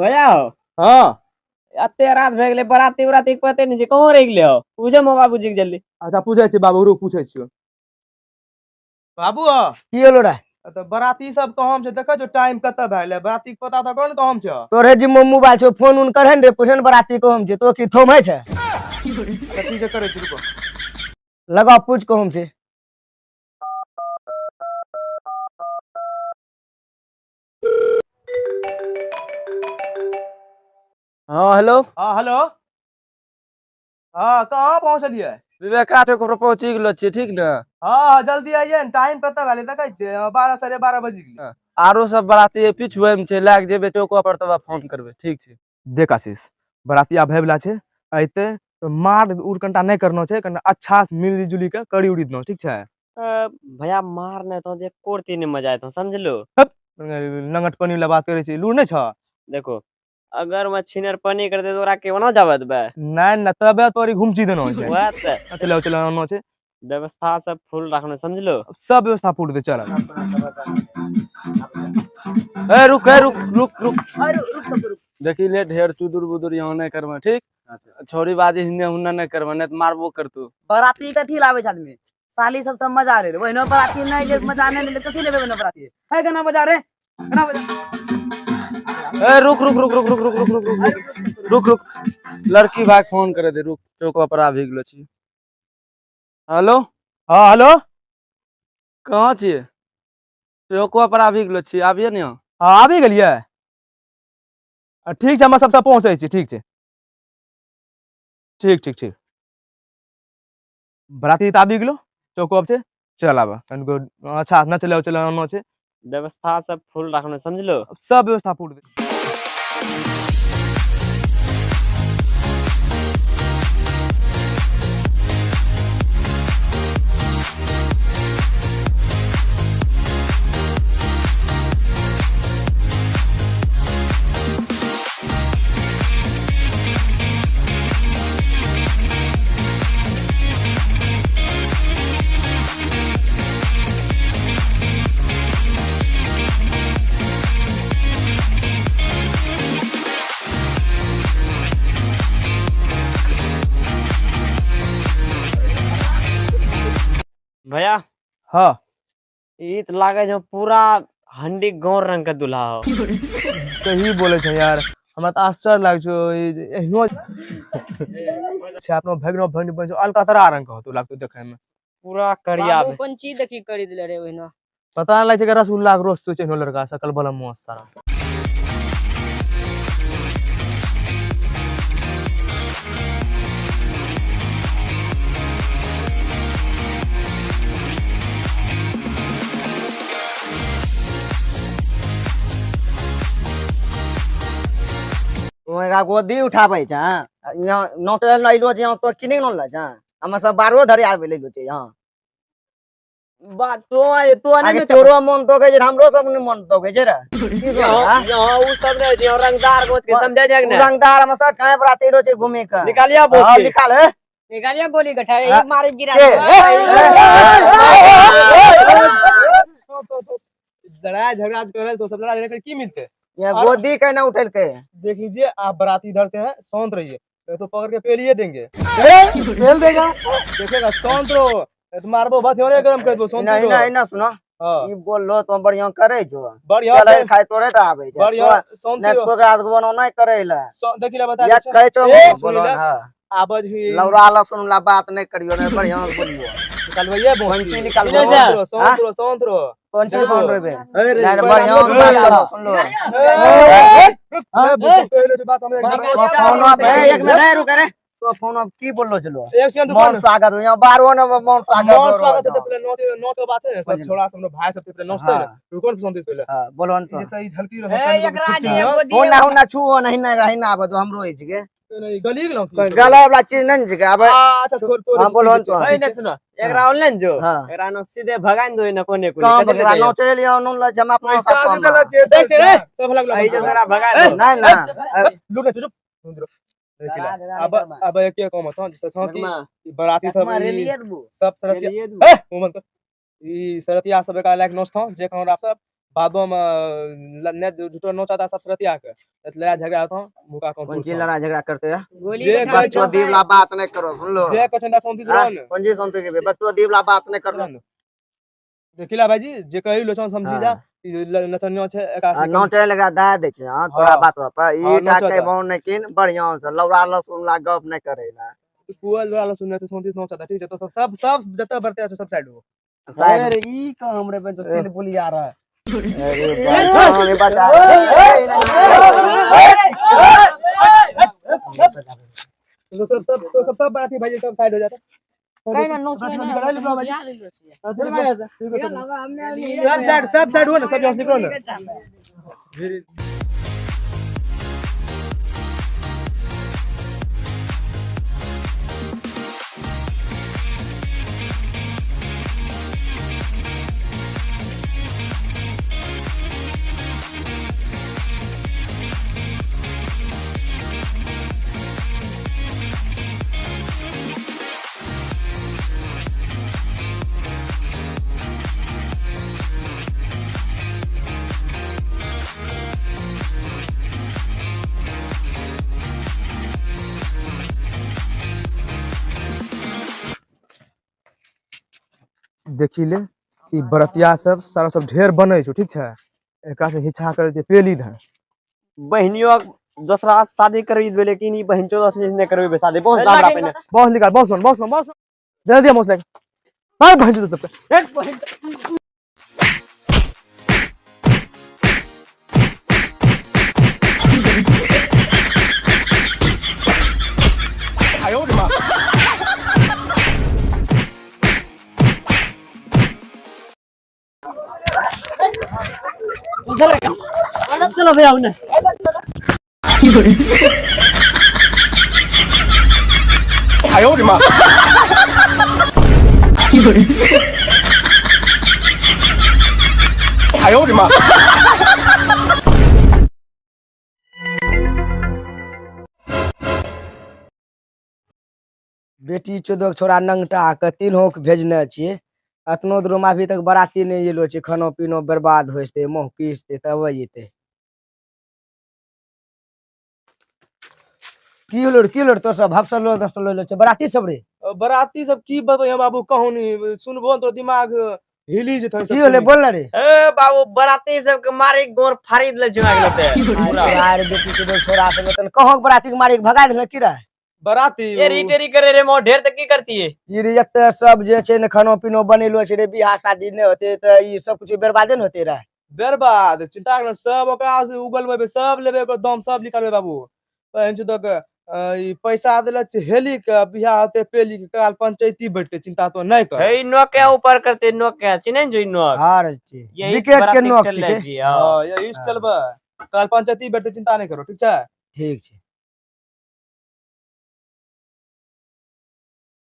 भैया हो हाँ अत्ते रात भए गेलै बराती उराती के पते नहीं छै कहाँ रह गेले हो पूछे मौका बुझी के जल्दी अच्छा पूछे छी बाबू रुक पूछे छियो बाबू की होलो रे तो बराती सब कहम छै देखो जो टाइम कत भैले बराती के पता तो कोन कहम छ तोरे जिम्मे मोबाइल छो फोन उन करहन रे पुछन बराती को हम छै तो की थोमै छै अच्छा ठीक है करे छी रुको लगा पूछ को हम छै हाँ हेलो हाँ हेलो हाँ कहाँ पहुँचलिए विवेका चौक पर पहुंची गेलो छियै ठीक ने हाँ जल्दी आइए टाइम कत भैले देखे छियै 12 साढ़े 12 बजे गेलै आरो सब बराती पिछुए में छै लाग जेबे चौको पर तब फोन करबे ठीक छै देख आशीष बराती आब भए वाला छै अइते तो मार उड़ कनिटा नहीं करना छै कनिटा अच्छा से मिली जुली के करी उड़ी दनो ठीक छै भैया मार नहीं तो देख कोरती नहीं मजा आतो समझलो नंगट पनी वाला बात करे छी लूर नहीं छ देखो अगर मैं छिनर पनी कर दे तो ओरा के बना जावत बे नहीं न तबे तोरी घुमची देनो छै वह त चलो चलो आनो छै व्यवस्था सब फुल रखना समझलो सब व्यवस्था पूर्ण दे चल ए रुक रुक देखी ले ढेर चुदुर बुदुर यहाँ नहीं करवा ठीक छोरी बाजी हिन्ने हुन्ना नहीं करवा नहीं तो मारबो कर तू बराती कथी लावे छै आदमी साली सब मजा ले वहिनो बराती नहीं ले मजा नहीं ले कथी लेबे वहिनो बराती है गाना बजा रे गाना बजा ए रुक रुक रुक रुक रुक रुक रुक रुक रुक रुक लड़की भाई फोन करे दे रुक चौको पर आबि गेलो छी हेलो हाँ हेलो कहाँ छिए चौको पर आबि गेलो छी आबिए ने हाँ आबि गेलिए ठीक छै हम सबसे पहुँचे छी ठीक छै ठीक ठीक ठीक बराती त आबि गेलो चौको पे चल आब तनिको अच्छा न चले चले आनो छै व्यवस्था सब फुल रखना समझलो सब व्यवस्था पूर्ण दे भैया हाँ ई त लागे छै पूरा हंडी गांव रंग के दूल्हा हो सही बोले छै यार हमरा त आश्चर्य लाग छो एहनो से अपनो भगनो भगनी बन अलकतरा रंग के होतो लागतो देखे में पूरा करिया बाबू कोन चीज देखी करी दिले रे वहिनो पता नहीं लगे छै कि रसगुल्ला के रोस्ट छै लड़का सकल बला मस्त सारा ओरा गोदी उठाबै छ यहाँ नोटल लइलो छ यहाँ तो किने न ल छ हम सब बारो धरि आबे लइलो छ यहाँ बात तो आगे तोरो मन तो के हमरो सब ने मन तो के रे यहाँ उ सब ने यहाँ रंगदार गोछ के समझे छै ने रंगदार में सब काहे बराती रो छै घूमे का निकालिया बोस के निकाल निकालिया गोली गठा एक मारे गिरा लड़ाई झगड़ा करे तो सब लड़ाई झगड़ा की मिलते ये गोदी के ना उठल के देख लीजिए आप बाराती इधर से हैं शांत रहिए तो पकड़ के पेलिए देंगे फेल देगा देखेगा शांत रहो तो मारबो बात होरे गरम कर दो शांत नहीं रहो नहीं ना सुनो हां ई बोल लो तो बढ़िया करे जो बढ़िया चले खाए तोरे त आबे छै बढ़िया शांत ने रहो प्रोग्राम को बनो नहीं करे ला देखिला बता या कहे छो बोलो हां आवाज ही लौरा ला सुनला बात नहीं करियो ने बढ़िया बोलियो निकालवाइए पंची निकाल शांत रहो कौन सी सुन रहे बे अरे नहीं बढ़िया सुन लो फोन पे एक मिनट रुक रे तो फोन अब की बोल लो चलो एक सेकंड मौन स्वागत यहाँ बारहो न मौन स्वागत है पहले नोट बात है सब छोड़ा सब भाई सब पहले नमस्ते रुको सुन दे पहले हां बोलो न जैसे ई झलकी रहो हो ना छुओ नहीं नहीं रही ना अब तो हमरो है छिके नहीं गली गेलो गला वाला चीज नहीं छिके अब अच्छा छोड़ हां बोलो न तो है न सुनो एकरा ऑनलाइन जो एकरा न सीधे भगाइन दो न कोने कोने काम बकरा नो चल लियो न ल जमा पैसा कम देख से रे सब लग आई जो जरा भगाइन दो नहीं ना लुक ना चुप अब एक काम होता जैसे था कि बराती सब सब सरतिया ए मोमन ई सरतिया सब का लायक नोस था जे कहन आप सब बादो में ने झूठो नोचा सब रतिया के लड़ा झगड़ा तो मुका कौन चीज लड़ा झगड़ा करते हैं जे बच्चों दीवला बात नहीं करो सुन लो जे कठंडा सोंती जरन कौन जी सुनते के बच्चों दीवला बात नहीं करो देखिला भाईजी जे कहि लोचन समझी जा नचनियो छे एकासी नोटे लगा दा दे छै हां तोरा बात पर ई टाके बोन नहीं किन बढ़िया से लौड़ा लसुन ला गप नहीं करेला पुअल वाला सुनने तो सोंती नोचा ठीक है तो सब जत बरते छै सब साइड हो अरे ई का हमरे पे तो तिल पुली आ रहा है अरे बता सब बाराती भाई सब साइड हो जाता कहीं ना नोच सब साइड हो ना सब यहाँ निकलो ना देखी ले ई बरतिया सब सारा सब ढेर बनै छौ ठीक छै एकरा से हिछा कर जे पेली ध बहनियों दूसरा शादी करबी दे लेकिन ई बहन चोद से नहीं करबे शादी बहुत दाम पे बॉस निकाल बॉस दे दिया मौसले मार बहन चोद सबके चलो भैया उन्हें बेटी चोदक छोरा नंगटा के तीनों के भेजने छिए अतनो दूर में अभी तक बराती नहीं एलो छै खानो पीनो बर्बाद हो जते मोह पीसते तब जेते की होलो तो सब हफसलो दसलो छै बराती सब रे बराती सब की बताओ बाबू कहानी सुनबो तो दिमाग हिली जतै की होले बोल रे ए बाबू बराती सब के मारे गोर फाड़ी दले जुआ गेलते यार बेटी चोदक छोरा से तन कहो बराती के मारे भगा देल की रे बराती ये रीटेरी करे रे मो ढेर तक की करती है ई रे एते सब जे छै ने खानो पीनो बनेलो छै रे बियाह शादी नहीं होते त ई सब कुछ बर्बादे न होते रे बर्बाद चिंता कर सब ओकरा से उगलबे सब लेबे ओकर दाम सब निकालबे बाबू पहन छ तक ई पैसा देले छै हेली के बियाह होते पेली के काल पंचायती बैठते चिंता तो नहीं कर हे नो के ऊपर करते नो के चिने जो नो हां छै यही विकेट के बराती नोक चल छै जी हां हां ये इस चलबे काल पंचायती बैठते चिंता नहीं करो ठीक छै ठीक छै